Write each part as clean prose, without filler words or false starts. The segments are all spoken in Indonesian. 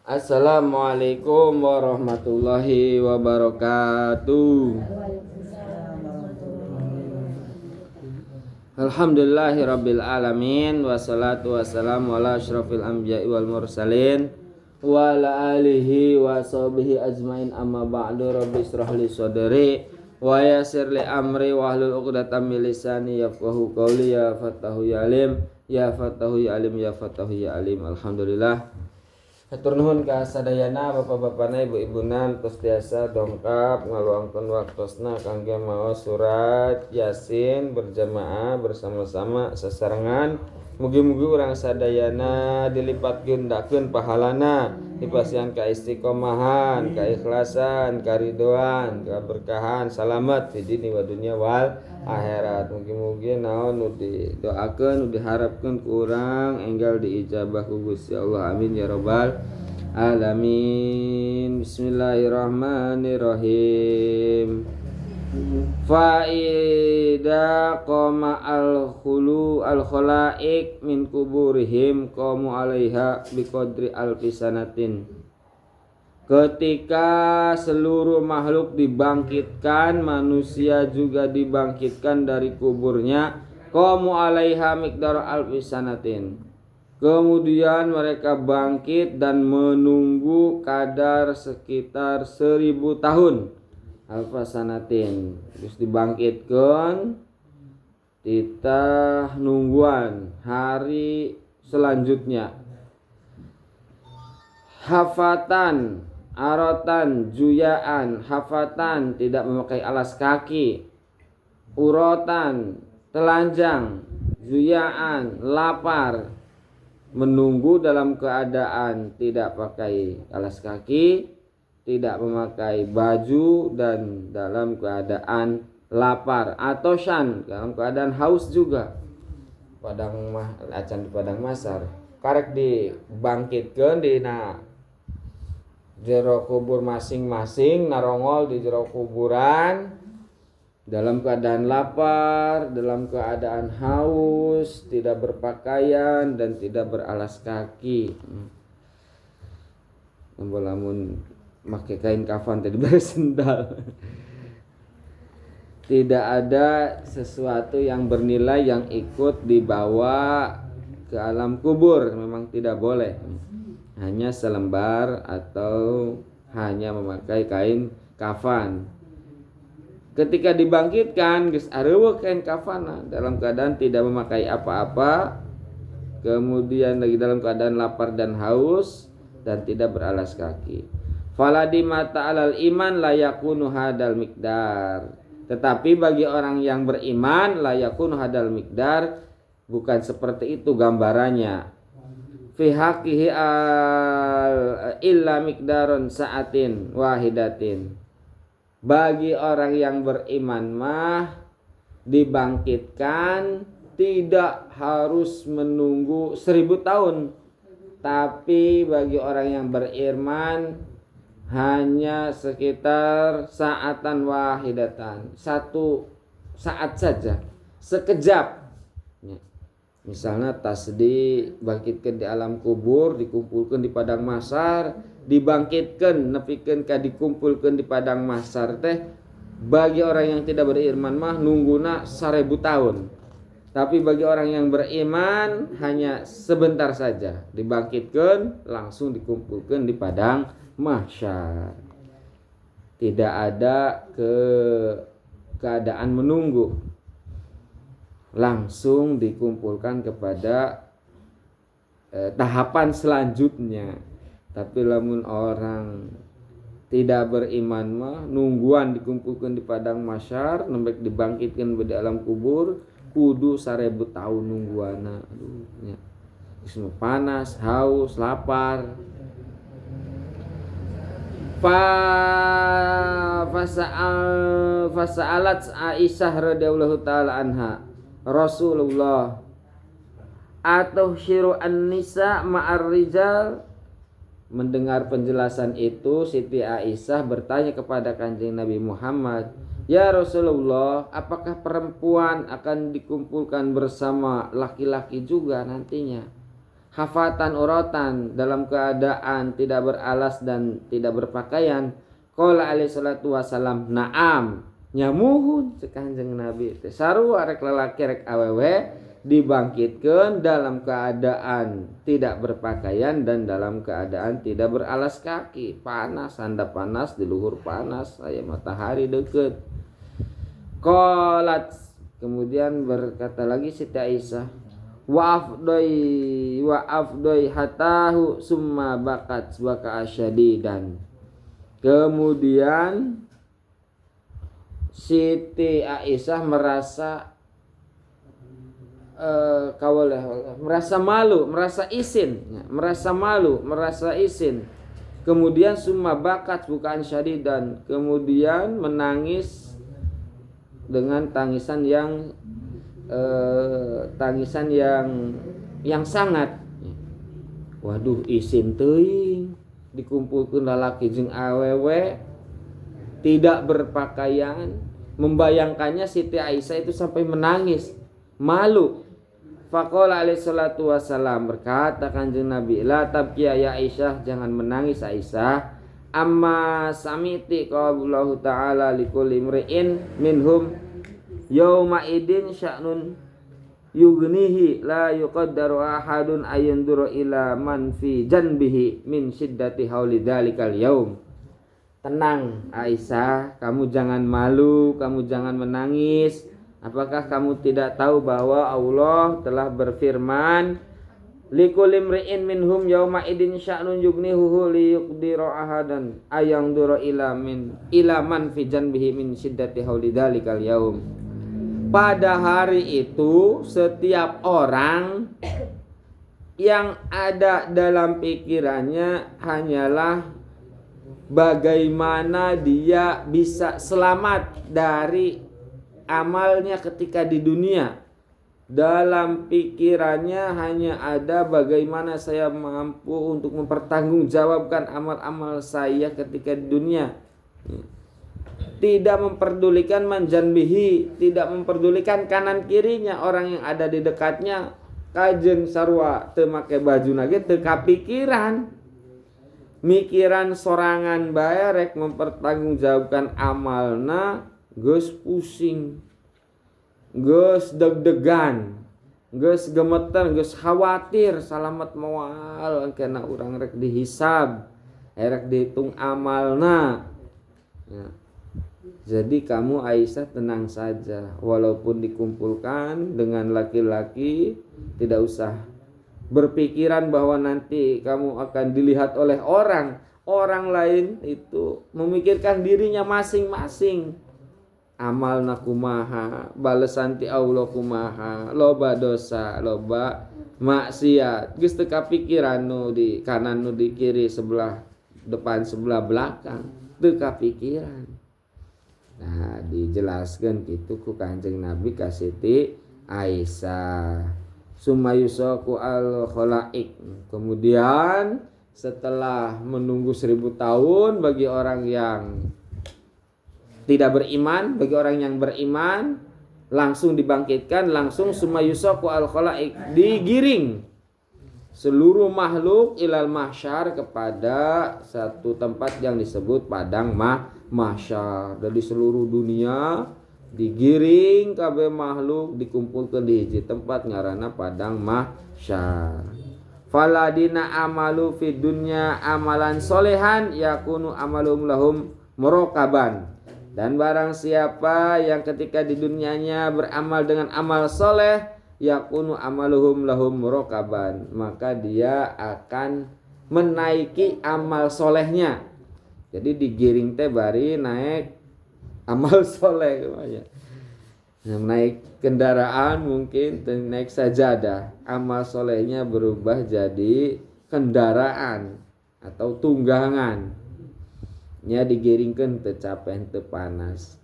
Assalamualaikum warahmatullahi wabarakatuh. Alhamdulillahirabbil alamin wassalatu wassalamu ala asyrafil anbiya'i wal mursalin wa ala alihi wa sahbihi ajmain amma ba'du. Rabbi israh li sadri wa yassir li amri wahlul 'uqdatam min lisani yafqahu qawli. Ya Fattahu ya Alim, ya Fattahu ya Alim, ya Fattahu ya Alim. Alhamdulillah. Hatur nuhun ka sadayana bapak-bapana ibu-ibuna tos tiasa dongkap ngaluangkeun waktosna kangge maos surat Yasin berjamaah bersama-sama sasarengan. Mugi-mugi urang sadayana dilipat geundakeun pahalana, dipasihan ka istiqomahan, ka ikhlasan, ka ridhoan, ka berkahan, salamet di dini wa dunya wal akhirat. Mugi-mugi naon nu didoakeun, nu diharapkeun ku urang enggal diijabah ku Gusti Allah. Amin ya rabbal alamin. Bismillahirrahmanirrahim. Faida qama al-khulu al-khalaik min kuburihim qamu alaiha biqadri alfisanatin. Ketika seluruh makhluk dibangkitkan, manusia juga dibangkitkan dari kuburnya, qamu alaiha miqdar alfisanatin. Kemudian mereka bangkit dan menunggu kadar sekitar 1000 tahun. Alfasanatin, terus dibangkitkan, titah nungguan hari selanjutnya. Hafatan, arotan, juyaan. Hafatan tidak memakai alas kaki. Urotan, telanjang. Juyaan, lapar. Menunggu dalam keadaan tidak pakai alas kaki, tidak memakai baju, dan dalam keadaan lapar. Atoshan, dalam keadaan haus juga. Acan di padang masar karek dibangkitkeun dina jero kubur masing-masing, narongol di jero kuburan dalam keadaan lapar, dalam keadaan haus, tidak berpakaian dan tidak beralas kaki. Lamun make kain kafan tadi bersendal. Tidak ada sesuatu yang bernilai yang ikut dibawa ke alam kubur, memang tidak boleh. Hanya selembar atau hanya memakai kain kafan. Ketika dibangkitkan geus areueuh kain kafana dalam keadaan tidak memakai apa-apa, kemudian lagi dalam keadaan lapar dan haus dan tidak beralas kaki. Faladi mata alal iman layakunu hadal mikdar. Tetapi bagi orang yang beriman layakunu hadal mikdar, bukan seperti itu gambarannya. Fi haqqihi illa mikdarun sa'atin wahidatin. Bagi orang yang beriman mah dibangkitkan tidak harus menunggu 1000 tahun. Tapi bagi orang yang beriman hanya sekitar saatan wahidatan, 1 saat saja, sekejap. Misalnya tas dibangkitkan di alam kubur, dikumpulkan di padang mahsyar, dibangkitkan nepikeun ka dikumpulkan di padang mahsyar teh, bagi orang yang tidak beriman mah nungguna 1000 tahun. Tapi bagi orang yang beriman hanya sebentar saja, dibangkitkan langsung dikumpulkan di padang mahsyar. Tidak ada keadaan menunggu, langsung dikumpulkan kepada tahapan selanjutnya. Tapi lamun orang tidak beriman mah nungguan dikumpulkan di padang mahsyar, nembek dibangkitkan di alam kubur, kudu 1000 tahun nungguana. Aduh nya. Geus panas, haus, lapar. Fasa'alat Aisyah radhiyallahu taala anha Rasulullah atau syiru an-nisa ma'ar rijal. Mendengar penjelasan itu, Siti Aisyah bertanya kepada Kanjeng Nabi Muhammad, "Ya Rasulullah, apakah perempuan akan dikumpulkan bersama laki-laki juga nantinya?" hafatan uratan, dalam keadaan tidak beralas dan tidak berpakaian. Qala alaihi salatu wasalam, na'am, nyamuhun cek Kanjeng Nabi teh sarua rek lalaki rek awewe dibangkitkeun dalam keadaan tidak berpakaian dan dalam keadaan tidak beralas kaki. Panas, handap panas, di luhur panas, aya matahari deket. Qalat, kemudian berkata lagi Siti Aisyah, wa afdoi hatahu summa bakat baka asyadidan. Kemudian Siti Aisyah merasa merasa malu, merasa isin. Kemudian summa bakat bukan syadidan, kemudian menangis dengan tangisan yang sangat. Waduh, isin teuing dikumpulkeun lalaki jeung awewe tidak berpakaian. Membayangkannya Siti Aisyah itu sampai menangis, malu. Faqala alaihi salatu wasalam, berkata Kanjeng Nabi, la tabkiya ya Aisyah, jangan menangis Aisyah. Amma samiti qaulahu ta'ala likulli imri'in minhum yauma idin sya'nun yughnihi la yuqaddaru ahadun ayanduru ila man fi janbihi min shiddati hauli dzalikal yaum. Tenang Aisyah, kamu jangan malu, kamu jangan menangis. Apakah kamu tidak tahu bahwa Allah telah berfirman, likulli imri'in minhum yauma idin sya'nun yughnihu li yuqdiru ahadan ayanduru ila man fi janbihi min shiddati hauli dzalikal yaum. Pada hari itu setiap orang yang ada dalam pikirannya hanyalah bagaimana dia bisa selamat dari amalnya ketika di dunia. Dalam pikirannya hanya ada bagaimana saya mampu untuk mempertanggungjawabkan amal-amal saya ketika di dunia. Tidak memperdulikan manjanbihi, tidak memperdulikan kanan kirinya, orang yang ada di dekatnya. Kajeng sarua teu make baju nage teu kapikiran. Mikiran sorangan bae rek mempertanggungjawabkan amalna geus pusing, geus deg-degan, geus gemeter, geus khawatir salamet moal kena urang rek dihisab, rek dihitung amalna. Ya. Jadi kamu Aisyah tenang saja, walaupun dikumpulkan dengan laki-laki, tidak usah berpikiran bahwa nanti kamu akan dilihat oleh orang lain. Itu memikirkan dirinya masing-masing. Amal nakumaha, balesan ti Allah kumaha, loba dosa, loba maksiat, geus teu kapikiran nu di kanan nu di kiri, sebelah depan sebelah belakang, teu kapikiran. Nah, dijelaskan gitu ku Kanjeng Nabi ka Siti Aisyah. Sumayusaku al khalaik. Kemudian setelah menunggu 1000 tahun bagi orang yang tidak beriman, bagi orang yang beriman langsung dibangkitkan, langsung sumayusaku al khalaik, digiring seluruh makhluk ilal mahsyar, kepada satu tempat yang disebut padang mahsyar. Dari seluruh dunia digiring kabeh makhluk dikumpulkan di hiji tempat ngaranna padang mahsyar. Faladina amalu fid dunya amalan solehan yakunu amalum lahum muraqaban. Dan barang siapa yang ketika di dunianya beramal dengan amal soleh, yakunu amaluhum lahum muraqaban, maka dia akan menaiki amal solehnya. Jadi digiring teh bari naik amal soleh. Naik kendaraan mungkin naik sajadah, amal solehnya berubah jadi kendaraan atau tunggangan. Nya digiringkeun teu capek teu panas.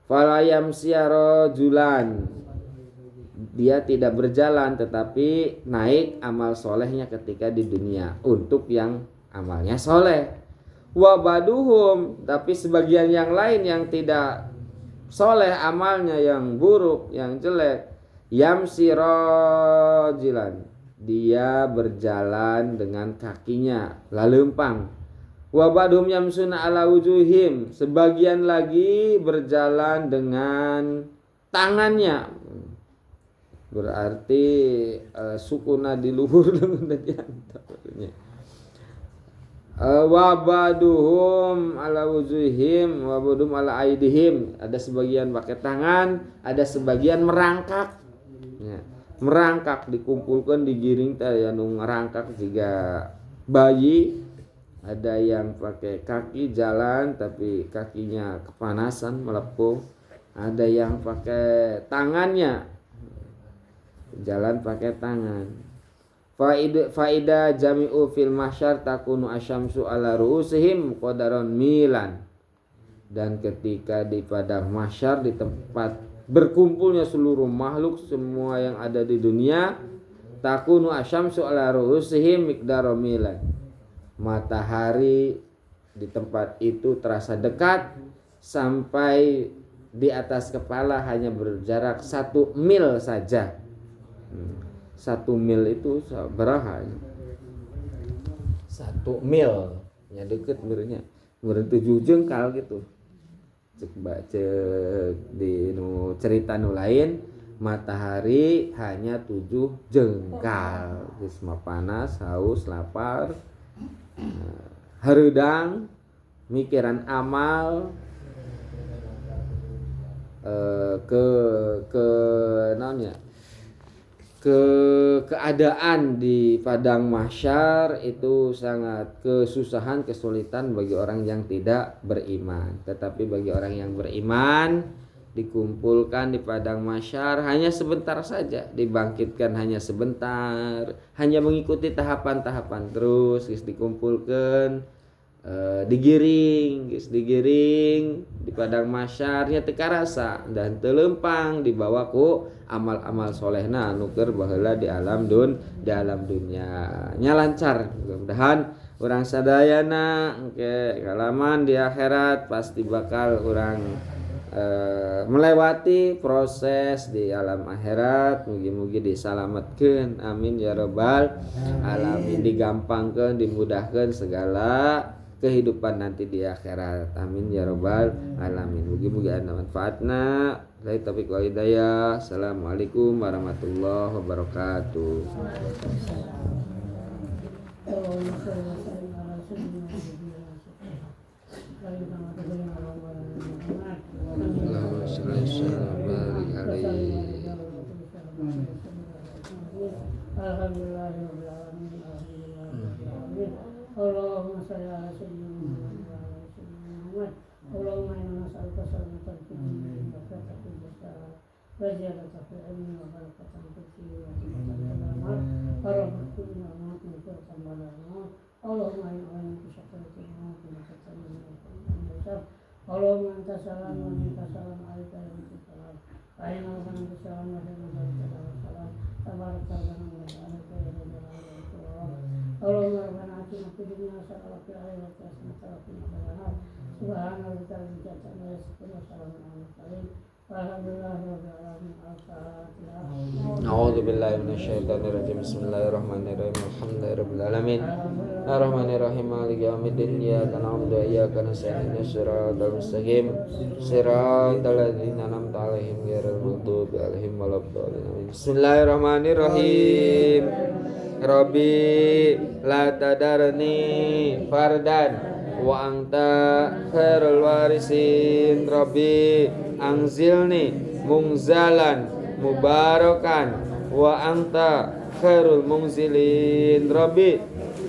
Falayam siaro julan, dia tidak berjalan tetapi naik amal solehnya ketika di dunia untuk yang amalnya soleh. Wabaduhum, tapi sebagian yang lain yang tidak soleh amalnya, yang buruk, yang jelek, yamsi rajilan, dia berjalan dengan kakinya lalempang. Wa ba'dhum yamsuna ala wujuhim, sebagian lagi berjalan dengan tangannya. Berarti sukuna di luhur dengan diantaranya. Wa ba'duhum ala wujuhim wa ba'dhum ala aidihim, ada sebagian pakai tangan, ada sebagian merangkak. Ya, merangkak dikumpulkan digiring teh anu ngarangkak juga bayi. Ada yang pakai kaki jalan tapi kakinya kepanasan melepuh. Ada yang pakai tangannya jalan pakai tangan. Faida jami'u fil mahsyar takunu asyamsu ala ru'usihim qadaron milan. Dan ketika di padang mahsyar, di tempat berkumpulnya seluruh makhluk semua yang ada di dunia, takunu asyamsu ala ru'usihim miqdaron milan. Matahari di tempat itu terasa dekat sampai di atas kepala hanya berjarak 1 mil saja. 1 mil itu berapa? 1 mil ya deket mirnya 7 jengkal gitu. Cek baca di cerita nu lain, matahari hanya 7 jengkal. Geus mah panas, haus, lapar, hareudang, mikiran amal, ke naonnya, keadaan di padang mahsyar itu sangat kesusahan, kesulitan bagi orang yang tidak beriman. Tetapi bagi orang yang beriman, dikumpulkan di padang mahsyar hanya sebentar saja, dibangkitkan hanya sebentar, hanya mengikuti tahapan-tahapan terus dikumpulkan, digiring di padang mahsyarnya teka rasa dan telempang dibawa ku amal-amal solehna anu keur baheula di alam dunia nya lancar. Mudah-mudahan urang sadayana engke kalaman di akhirat pasti bakal urang melewati proses di alam akhirat. Mugi-mugi disalametkeun, amin ya rabbal alamin, digampangkeun, dimudahkeun segala kehidupan nanti di akhirat, amin ya rabbal alamin. Mugi-mugi ada manfaatna. Lai taufiq wal hidayah. Assalamualaikum warahmatullahi wabarakatuh. Allahumma shalli wa barik alaihi. Allahumma shalli ala sayyidina Muhammad. Allahumma inna nas'aluka salamatan fid dunya wa barakatan fil akhirah wa ziyadatan fil ilmi wa barakatan fil dini wa rahmatan wa rahmatan wa rahmatan. Allahumma inna bisyafa'atina wa bisyafa'atina. Allahumma anta salam wa minka salam alayka ya salam. Wa inna anta salam wa minka salam. Tabarakta rabbana wa ta'ala. Allahumma rabbana atina fid dunya hasanatan wa fil akhirati hasanatan wa qina adzabannar. Subhana rabbika rabbil izzati amma yasifun wa salamun alal mursalin. Walhamdulillahi rabbil alamin. Al-Fatihah. A'udzu billahi minasyaitonir rajim. Bismillahirrahmanirrahim. Alhamdulillahirabbil alamin. Arrahmanirrahim. Maliki yaumiddin. Iyyaka na'budu wa iyyaka nasta'in. Shiratal mustaqim. Shiratal ladzina an'amta 'alaihim ghairil maghdubi 'alaihim waladdallin. Bismillahirrahmanirrahim. Rabbi la tadarni fardan wa anta khairul warisin. Rabbi anzilni munzalan mubarakan wa anta khairul munzilin. Rabbi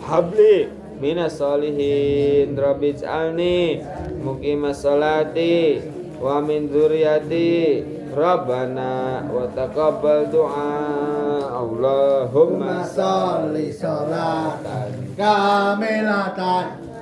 habli minas solihin. Rabbi ij'alni muqimas sholati wa min dzurriyyati. Rabbana wa taqabbal du'a. Allahumma sholli sholatan kamilatan